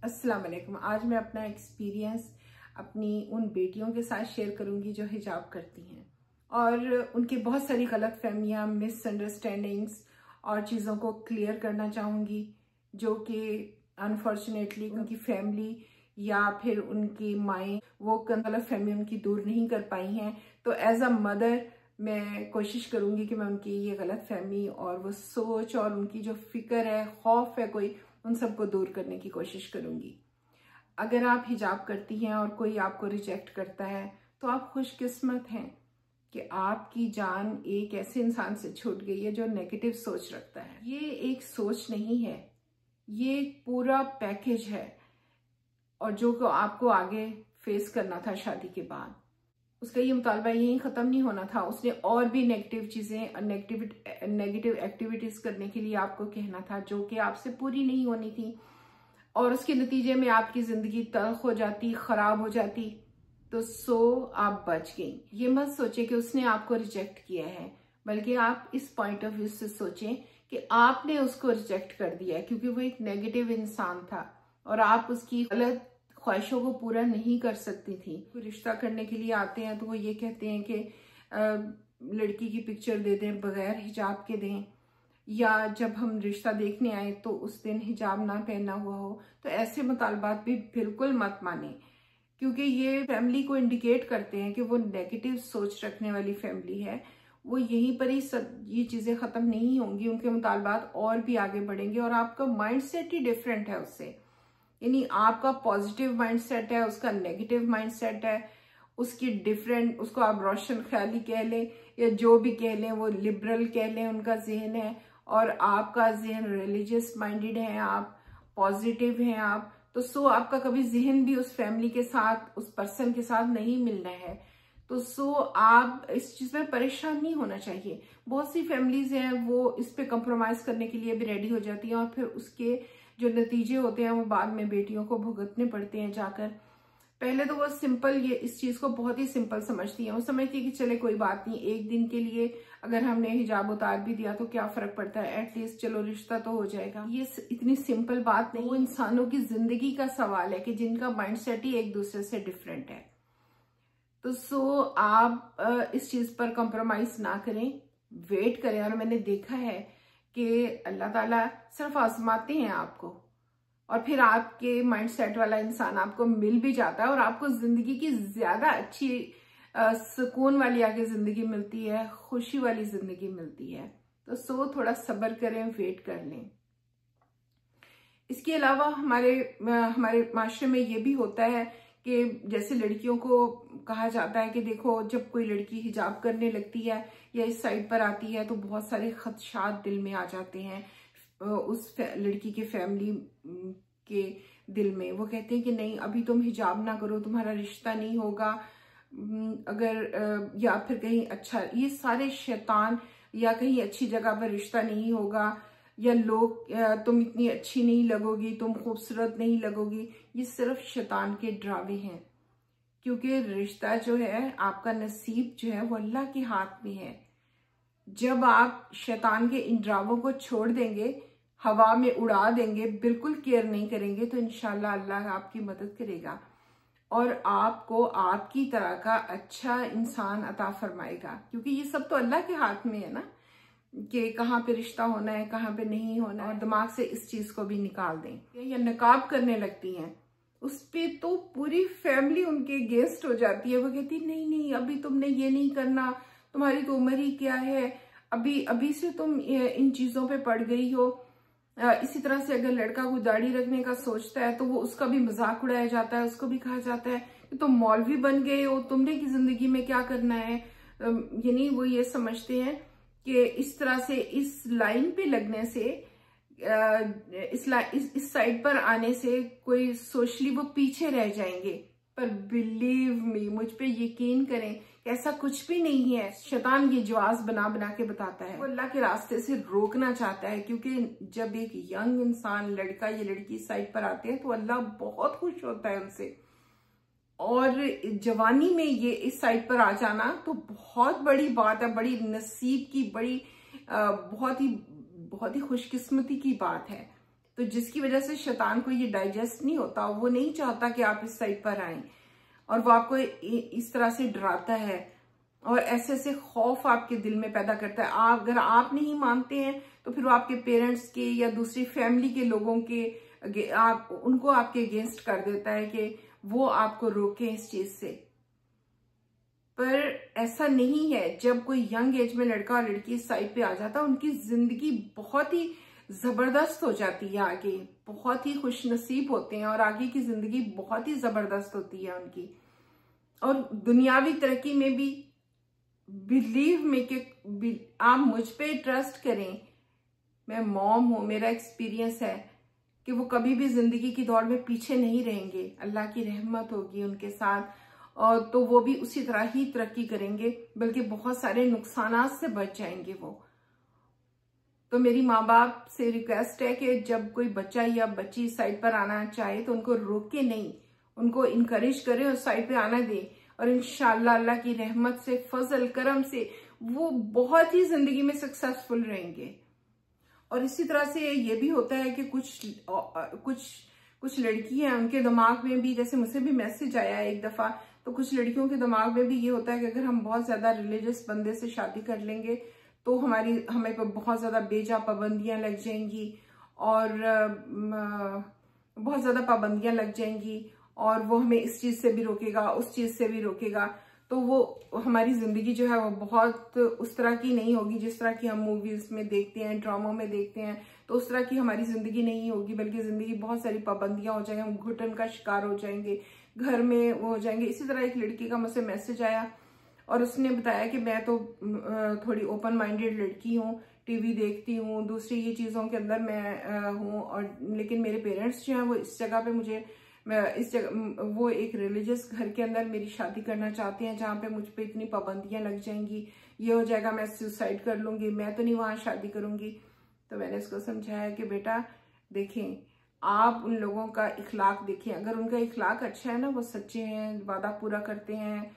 अस्सलाम वालेकुम। आज मैं अपना एक्सपीरियंस अपनी उन बेटियों के साथ शेयर करूंगी जो हिजाब करती हैं और उनकी बहुत सारी गलत फहमियाँ, मिसअंडरस्टैंडिंग्स और चीज़ों को क्लियर करना चाहूँगी जो कि अनफॉर्चुनेटली उनकी फैमिली या फिर उनकी माएँ वो गलत फहमी उनकी दूर नहीं कर पाई हैं। तो एज अ मदर मैं कोशिश करूँगी कि मैं उनकी ये गलत फहमी और वो सोच और उनकी जो फिक्र है, खौफ है कोई, उन सबको दूर करने की कोशिश करूंगी। अगर आप हिजाब करती हैं और कोई आपको रिजेक्ट करता है तो आप खुशकिस्मत हैं कि आपकी जान एक ऐसे इंसान से छूट गई है जो नेगेटिव सोच रखता है। ये एक सोच नहीं है, ये एक पूरा पैकेज है और जो आपको आगे फेस करना था शादी के बाद। उसका ये मुतालबा यहीं ख़त्म नहीं होना था, उसने और भी नेगेटिव चीज़ें, नेगेटिव एक्टिविटीज़ करने के लिए आपको कहना था जो कि आपसे पूरी नहीं होनी थी और उसके नतीजे में आपकी ज़िंदगी तल्ख हो जाती, ख़राब हो जाती। तो आप बच गई। ये मत सोचे कि उसने आपको रिजेक्ट किया है, बल्कि आप इस पॉइंट ऑफ व्यू से सोचें कि आपने उसको रिजेक्ट कर दिया है क्योंकि वो एक नेगेटिव इंसान था और आप उसकी गलत ख्वाहिशों को पूरा नहीं कर सकती थी। कोई रिश्ता करने के लिए आते हैं तो वो ये कहते हैं कि लड़की की पिक्चर दे दें, बगैर हिजाब के दें, या जब हम रिश्ता देखने आए तो उस दिन हिजाब ना पहना हुआ हो। तो ऐसे मुतालबात भी बिल्कुल मत माने क्योंकि ये फैमिली को इंडिकेट करते हैं कि वो नेगेटिव सोच रखने वाली फैमिली है। वो यहीं पर ही सब ये चीज़ें ख़त्म नहीं होंगी, उनके मुतालबात और भी आगे बढ़ेंगे और आपका माइंड सेट ही डिफरेंट है उससे। यानी आपका पॉजिटिव माइंडसेट है, उसका नेगेटिव माइंडसेट है, उसकी डिफरेंट, उसको आप रोशन ख्याली कह लें या जो भी कह लें, वो लिबरल कह लें, उनका जहन है और आपका जहन रिलीजियस माइंडेड है, आप पॉजिटिव हैं आप। तो आपका कभी जहन भी उस फैमिली के साथ, उस पर्सन के साथ नहीं मिलना है। तो आप इस चीज़ में परेशान नहीं होना चाहिए। बहुत सी फैमिलीज हैं वो इस पे कंप्रोमाइज करने के लिए भी रेडी हो जाती हैं और फिर उसके जो नतीजे होते हैं वो बाद में बेटियों को भुगतने पड़ते हैं जाकर। पहले तो वो सिंपल, ये इस चीज़ को बहुत ही सिंपल समझती हैं। वो समझती है कि चले कोई बात नहीं, एक दिन के लिए अगर हमने हिजाब उतार भी दिया तो क्या फ़र्क पड़ता है, एटलीस्ट चलो रिश्ता तो हो जाएगा। ये इतनी सिंपल बात नहीं, वो इंसानों की ज़िंदगी का सवाल है कि जिनका माइंड सेट ही एक दूसरे से डिफरेंट है। तो आप इस चीज़ पर कंप्रोमाइज ना करें, वेट करें। और मैंने देखा है कि अल्लाह ताला सिर्फ आजमाते हैं आपको और फिर आपके माइंड सेट वाला इंसान आपको मिल भी जाता है और आपको जिंदगी की ज्यादा अच्छी सुकून वाली आगे जिंदगी मिलती है, खुशी वाली जिंदगी मिलती है। तो थोड़ा सब्र करें, वेट कर लें। इसके अलावा हमारे माशरे में ये भी होता है कि जैसे लड़कियों को कहा जाता है कि देखो, जब कोई लड़की हिजाब करने लगती है या इस साइड पर आती है तो बहुत सारे खदशात दिल में आ जाते हैं उस लड़की के फैमिली के दिल में। वो कहते हैं कि नहीं, अभी तुम हिजाब ना करो, तुम्हारा रिश्ता नहीं होगा, अगर या फिर कहीं अच्छा, ये सारे शैतान, या कहीं अच्छी जगह पर रिश्ता नहीं होगा, या लोग, तुम इतनी अच्छी नहीं लगोगी, तुम खूबसूरत नहीं लगोगी। ये सिर्फ शैतान के ड्रावे हैं क्योंकि रिश्ता जो है, आपका नसीब जो है वो अल्लाह के हाथ में है। जब आप शैतान के इन ड्रावों को छोड़ देंगे, हवा में उड़ा देंगे, बिल्कुल केयर नहीं करेंगे, तो इंशाल्लाह अल्लाह आपकी मदद करेगा और आपको आपकी तरह का अच्छा इंसान अता फरमाएगा। क्योंकि ये सब तो अल्लाह के हाथ में है ना कि कहाँ पे रिश्ता होना है, कहाँ पे नहीं होना है। और दिमाग से इस चीज को भी निकाल दें। या नकाब करने लगती हैं, उस पे तो पूरी फैमिली उनके गेस्ट हो जाती है। वो कहती नहीं नहीं, अभी तुमने ये नहीं करना, तुम्हारी तो उम्र ही क्या है, अभी से तुम इन चीजों पे पड़ गई हो। इसी तरह से अगर लड़का को दाढ़ी रखने का सोचता है तो वो उसका भी मजाक उड़ाया जाता है, उसको भी कहा जाता है कि तुम मौलवी बन गए हो, तुमने की जिंदगी में क्या करना है। यानी वो ये समझते हैं कि इस तरह से इस लाइन पे लगने से, इस साइड पर आने से कोई सोशली वो पीछे रह जाएंगे। पर बिलीव मी, मुझ पे यकीन करें, ऐसा कुछ भी नहीं है। शैतान ये जवाब बना बना के बताता है, वो अल्लाह के रास्ते से रोकना चाहता है। क्योंकि जब एक यंग इंसान, लड़का या लड़की साइड पर आते हैं तो अल्लाह बहुत खुश होता है उनसे। और जवानी में ये इस साइड पर आ जाना तो बहुत बड़ी बात है, बड़ी नसीब की, बड़ी बहुत ही खुशकिस्मती की बात है। तो जिसकी वजह से शैतान को ये डाइजेस्ट नहीं होता, वो नहीं चाहता कि आप इस साइड पर आएं, और वो आपको इस तरह से डराता है और ऐसे ऐसे खौफ आपके दिल में पैदा करता है। अगर आप नहीं मानते हैं तो फिर वो आपके पेरेंट्स के या दूसरी फैमिली के लोगों के उनको आपके अगेंस्ट कर देता है कि वो आपको रोके इस चीज से। पर ऐसा नहीं है। जब कोई यंग एज में लड़का और लड़की इस साइड पे आ जाता है, उनकी जिंदगी बहुत ही जबरदस्त हो जाती है, आगे बहुत ही खुशनसीब होते हैं और आगे की जिंदगी बहुत ही जबरदस्त होती है उनकी। और दुनियावी तरक्की में भी बिलीव में कि आप मुझ पे ट्रस्ट करें, मैं मॉम हूं, मेरा एक्सपीरियंस है कि वो कभी भी जिंदगी की दौड़ में पीछे नहीं रहेंगे। अल्लाह की रहमत होगी उनके साथ, और तो वो भी उसी तरह ही तरक्की करेंगे, बल्कि बहुत सारे नुकसानात से बच जाएंगे वो। तो मेरी माँ बाप से रिक्वेस्ट है कि जब कोई बच्चा या बच्ची साइड पर आना चाहे तो उनको रोके नहीं, उनको इनकरेज करें और साइड पे आना दें, और इंशाअल्लाह अल्लाह की रहमत से, फजल करम से वो बहुत ही जिंदगी में सक्सेसफुल रहेंगे। और इसी तरह से ये भी होता है कि कुछ लड़की हैं, उनके दिमाग में भी, जैसे मुझसे भी मैसेज आया है एक दफा, तो कुछ लड़कियों के दिमाग में भी ये होता है कि अगर हम बहुत ज्यादा रिलीजियस बंदे से शादी कर लेंगे तो हमें पर बहुत ज्यादा बेजा पाबंदियां लग जाएंगी, और बहुत ज्यादा पाबंदियां लग जाएंगी, और वो हमें इस चीज से भी रोकेगा, उस चीज से भी रोकेगा, तो वो हमारी जिंदगी जो है वो बहुत उस तरह की नहीं होगी जिस तरह की हम मूवीज में देखते हैं, ड्रामों में देखते हैं। तो उस तरह की हमारी जिंदगी नहीं होगी, बल्कि जिंदगी बहुत सारी पाबंदियां हो जाएंगी, हम घुटन का शिकार हो जाएंगे, घर में वो हो जाएंगे। इसी तरह एक लड़की का मुझसे मैसेज आया और उसने बताया कि मैं तो थोड़ी ओपन माइंडेड लड़की हूँ, टीवी देखती हूँ, दूसरी ये चीजों के अंदर मैं हूँ, और लेकिन मेरे पेरेंट्स जो हैं वो इस जगह पे वो एक रिलीजियस घर के अंदर मेरी शादी करना चाहते हैं, जहाँ पे मुझ पे इतनी पाबंदियां लग जाएंगी, ये हो जाएगा, मैं सुसाइड कर लूंगी, मैं तो नहीं वहां शादी करूंगी। तो मैंने उसको समझाया कि बेटा देखें, आप उन लोगों का इखलाक देखें, अगर उनका इखलाक अच्छा है ना, वो सच्चे हैं, वादा पूरा करते हैं,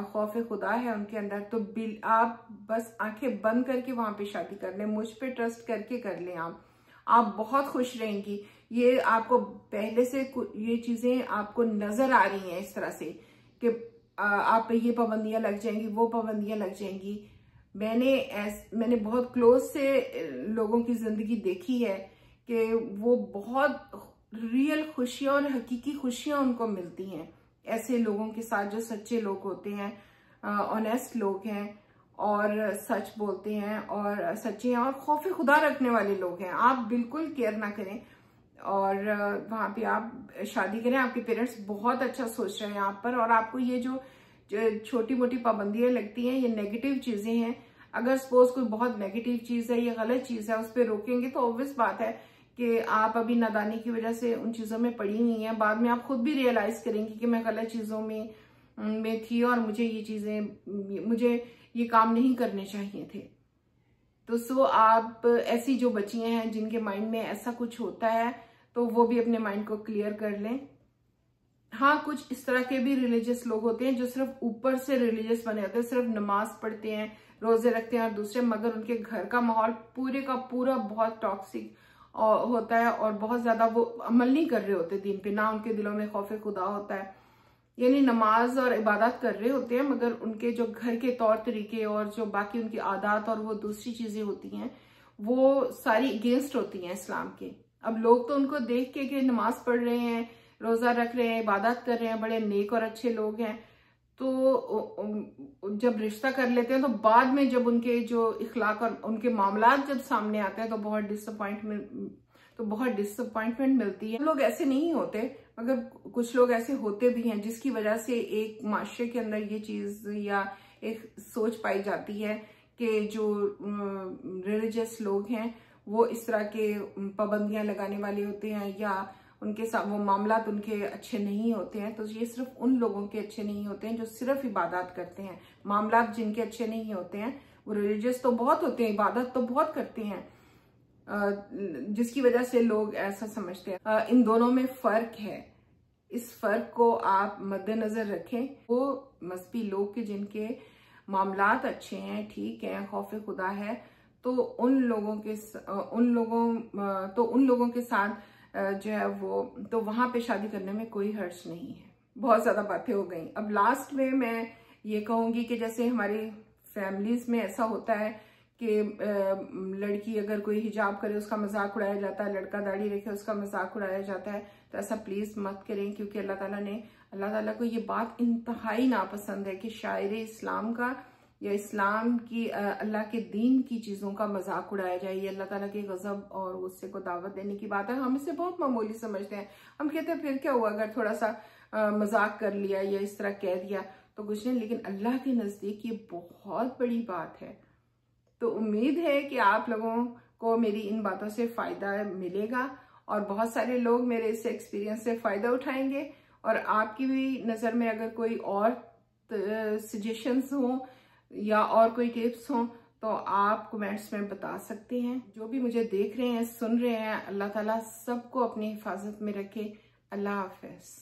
खौफ खुदा है उनके अंदर, तो आप बस आंखें बंद करके वहां पे शादी कर लें, मुझ पे ट्रस्ट करके कर लें, आप बहुत खुश रहेंगी। ये आपको पहले से ये चीजें आपको नजर आ रही हैं इस तरह से कि आप पे ये पाबंदियां लग जाएंगी, वो पाबंदियां लग जाएंगी। मैंने बहुत क्लोज से लोगों की जिंदगी देखी है कि वो बहुत रियल खुशियां और हकीकी खुशियां उनको मिलती हैं ऐसे लोगों के साथ जो सच्चे लोग होते हैं, ऑनेस्ट लोग हैं और सच बोलते हैं और सच्चे हैं और खौफ खुदा रखने वाले लोग हैं। आप बिल्कुल केयर ना करें और वहां पे आप शादी करें। आपके पेरेंट्स बहुत अच्छा सोच रहे हैं आप पर, और आपको ये जो छोटी मोटी पाबंदियां लगती हैं, ये नेगेटिव चीजें हैं। अगर सपोज कोई बहुत नेगेटिव चीज है, ये गलत चीज है, उस पर रोकेंगे तो ऑब्वियस बात है कि आप अभी नादानी की वजह से उन चीजों में पड़ी हुई हैं, बाद में आप खुद भी रियलाइज करेंगी कि मैं गलत चीजों में थी और मुझे ये काम नहीं करने चाहिए थे। तो आप ऐसी जो बच्चियां हैं जिनके माइंड में ऐसा कुछ होता है, तो वो भी अपने माइंड को क्लियर कर लें। हाँ, कुछ इस तरह के भी रिलीजियस लोग होते हैं जो सिर्फ ऊपर से रिलीजियस बने होते हैं, सिर्फ नमाज पढ़ते हैं, रोजे रखते हैं और दूसरे, मगर उनके घर का माहौल पूरे का पूरा बहुत टॉक्सिक होता है और बहुत ज्यादा वो अमल नहीं कर रहे होते दीन पे, ना उनके दिलों में खौफ खुदा होता है, यानी नमाज और इबादत कर रहे होते हैं, मगर उनके जो घर के तौर तरीके और जो बाकी उनकी आदत और वो दूसरी चीजें होती हैं वो सारी अगेंस्ट होती हैं इस्लाम के। अब लोग तो उनको देख के कि नमाज पढ़ रहे हैं, रोजा रख रहे हैं, इबादत कर रहे हैं, बड़े नेक और अच्छे लोग हैं, तो जब रिश्ता कर लेते हैं तो बाद में जब उनके जो इखलाक और उनके मामलात जब सामने आते हैं तो बहुत डिसअपॉइंटमेंट मिलती है। लोग ऐसे नहीं होते, मगर कुछ लोग ऐसे होते भी हैं जिसकी वजह से एक माशरे के अंदर ये चीज या एक सोच पाई जाती है कि जो रिलीजियस लोग हैं वो इस तरह के पाबंदियां लगाने वाले होते हैं या उनके साथ वो मामलात उनके अच्छे नहीं होते हैं। तो ये सिर्फ उन लोगों के अच्छे नहीं होते हैं जो सिर्फ इबादत करते हैं। मामलात जिनके अच्छे नहीं होते हैं, वो रिलीजियस तो बहुत होते हैं, इबादत तो बहुत करते हैं, जिसकी वजह से लोग ऐसा समझते हैं। इन दोनों में फर्क है, इस फर्क को आप मद्देनजर रखें। वो मजहबी लोग के जिनके मामलात अच्छे हैं, ठीक है, खौफ खुदा है, तो उन लोगों के साथ जो है वो, तो वहां पे शादी करने में कोई हर्ज नहीं है। बहुत ज्यादा बातें हो गई। अब लास्ट में मैं ये कहूंगी कि जैसे हमारी फैमिलीज में ऐसा होता है कि लड़की अगर कोई हिजाब करे उसका मजाक उड़ाया जाता है, लड़का दाढ़ी रखे उसका मजाक उड़ाया जाता है, तो ऐसा प्लीज मत करें, क्योंकि अल्लाह ताला को ये बात इंतहाई नापसंद है कि शायर इस्लाम का या इस्लाम की अल्लाह के दीन की चीजों का मजाक उड़ाया जाए। ये अल्लाह ताला के गजब और गुस्से को दावत देने की बात है। हम इसे बहुत मामूली समझते हैं, हम कहते हैं फिर क्या हुआ अगर थोड़ा सा मजाक कर लिया या इस तरह कह दिया तो कुछ नहीं, लेकिन अल्लाह के नजदीक ये बहुत बड़ी बात है। तो उम्मीद है कि आप लोगों को मेरी इन बातों से फायदा मिलेगा और बहुत सारे लोग मेरे इस एक्सपीरियंस से फायदा उठाएंगे। और आपकी भी नजर में अगर कोई और सजेशंस हो या और कोई टिप्स हो तो आप कमेंट्स में बता सकते हैं। जो भी मुझे देख रहे हैं, सुन रहे हैं, अल्लाह ताला सबको अपनी हिफाजत में रखे। अल्लाह हाफिज।